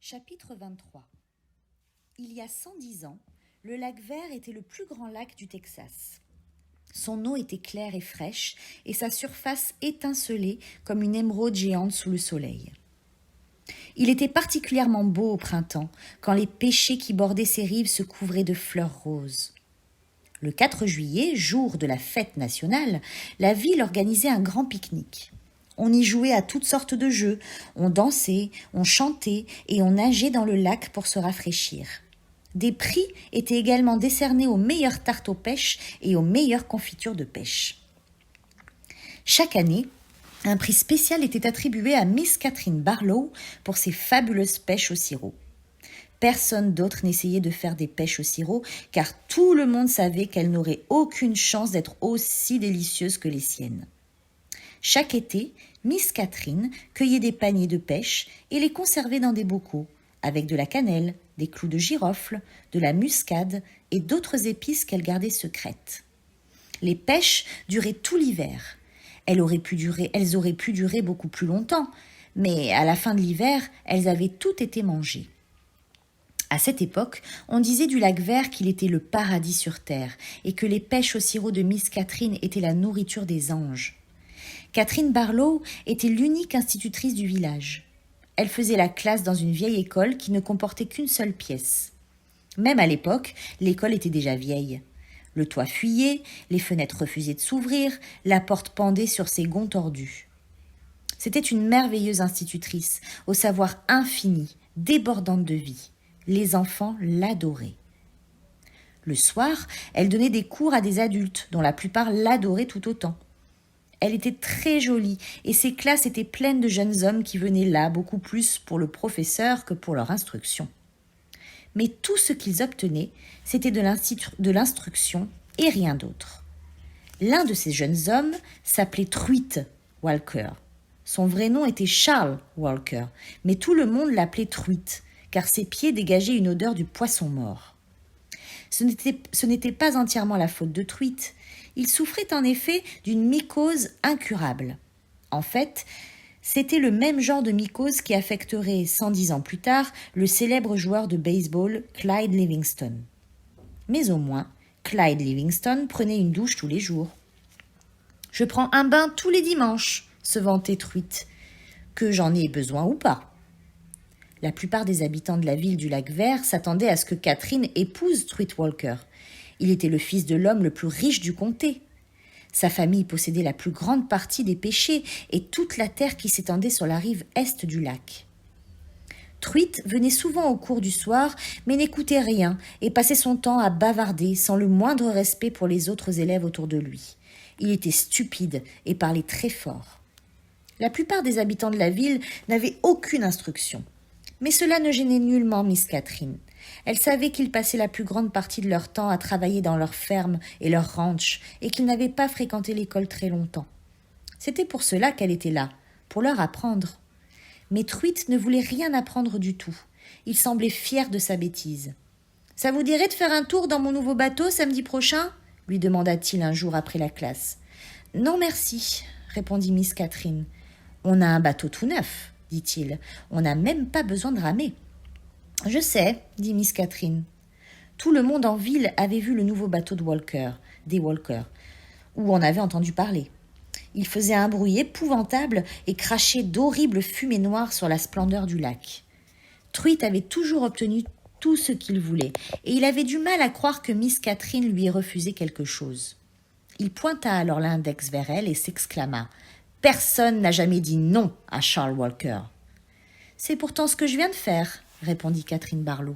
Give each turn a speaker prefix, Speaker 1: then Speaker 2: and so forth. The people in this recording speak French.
Speaker 1: Chapitre 23. Il y a 110 ans, le lac Vert était le plus grand lac du Texas. Son eau était claire et fraîche, et sa surface étincelait comme une émeraude géante sous le soleil. Il était particulièrement beau au printemps, quand les pêchers qui bordaient ses rives se couvraient de fleurs roses. Le 4 juillet, jour de la fête nationale, la ville organisait un grand pique-nique. On y jouait à toutes sortes de jeux, on dansait, on chantait et on nageait dans le lac pour se rafraîchir. Des prix étaient également décernés aux meilleures tartes aux pêches et aux meilleures confitures de pêche. Chaque année, un prix spécial était attribué à Miss Catherine Barlow pour ses fabuleuses pêches au sirop. Personne d'autre n'essayait de faire des pêches au sirop, car tout le monde savait qu'elle n'aurait aucune chance d'être aussi délicieuse que les siennes. Chaque été, Miss Catherine cueillait des paniers de pêche et les conservait dans des bocaux, avec de la cannelle, des clous de girofle, de la muscade et d'autres épices qu'elle gardait secrètes. Les pêches duraient tout l'hiver. Elles auraient pu durer beaucoup plus longtemps, mais à la fin de l'hiver, elles avaient toutes été mangées. À cette époque, on disait du lac Vert qu'il était le paradis sur terre et que les pêches au sirop de Miss Catherine étaient la nourriture des anges. Catherine Barlow était l'unique institutrice du village. Elle faisait la classe dans une vieille école qui ne comportait qu'une seule pièce. Même à l'époque, l'école était déjà vieille. Le toit fuyait, les fenêtres refusaient de s'ouvrir, la porte pendait sur ses gonds tordus. C'était une merveilleuse institutrice, au savoir infini, débordante de vie. Les enfants l'adoraient. Le soir, elle donnait des cours à des adultes, dont la plupart l'adoraient tout autant. Elle était très jolie et ses classes étaient pleines de jeunes hommes qui venaient là beaucoup plus pour le professeur que pour leur instruction. Mais tout ce qu'ils obtenaient, c'était de l'instruction et rien d'autre. L'un de ces jeunes hommes s'appelait Truitt Walker. Son vrai nom était Charles Walker, mais tout le monde l'appelait Truitt, car ses pieds dégageaient une odeur du poisson mort. Ce n'était pas entièrement la faute de Truitt. Il souffrait en effet d'une mycose incurable. En fait, c'était le même genre de mycose qui affecterait 110 ans plus tard le célèbre joueur de baseball Clyde Livingston. Mais au moins, Clyde Livingston prenait une douche tous les jours. « Je prends un bain tous les dimanches », se vantait Truitt, « que j'en ai besoin ou pas ». La plupart des habitants de la ville du lac Vert s'attendaient à ce que Catherine épouse Truitt Walker. Il était le fils de l'homme le plus riche du comté. Sa famille possédait la plus grande partie des pêchers et toute la terre qui s'étendait sur la rive est du lac. Truitt venait souvent au cours du soir, mais n'écoutait rien et passait son temps à bavarder sans le moindre respect pour les autres élèves autour de lui. Il était stupide et parlait très fort. La plupart des habitants de la ville n'avaient aucune instruction. Mais cela ne gênait nullement Miss Catherine. Elle savait qu'ils passaient la plus grande partie de leur temps à travailler dans leurs fermes et leurs ranchs et qu'ils n'avaient pas fréquenté l'école très longtemps. C'était pour cela qu'elle était là, pour leur apprendre. Mais Truitt ne voulait rien apprendre du tout. Il semblait fier de sa bêtise. « Ça vous dirait de faire un tour dans mon nouveau bateau samedi prochain ?» lui demanda-t-il un jour après la classe. « Non, merci » répondit Miss Catherine. « On a un bateau tout neuf. » dit-il. « On n'a même pas besoin de ramer. »« Je sais, » dit Miss Catherine. Tout le monde en ville avait vu le nouveau bateau des Walker, où on avait entendu parler. Il faisait un bruit épouvantable et crachait d'horribles fumées noires sur la splendeur du lac. Truitt avait toujours obtenu tout ce qu'il voulait, et il avait du mal à croire que Miss Catherine lui ait refusé quelque chose. Il pointa alors l'index vers elle et s'exclama « Personne n'a jamais dit non à Charles Walker. »« C'est pourtant ce que je viens de faire, » répondit Catherine Barlow.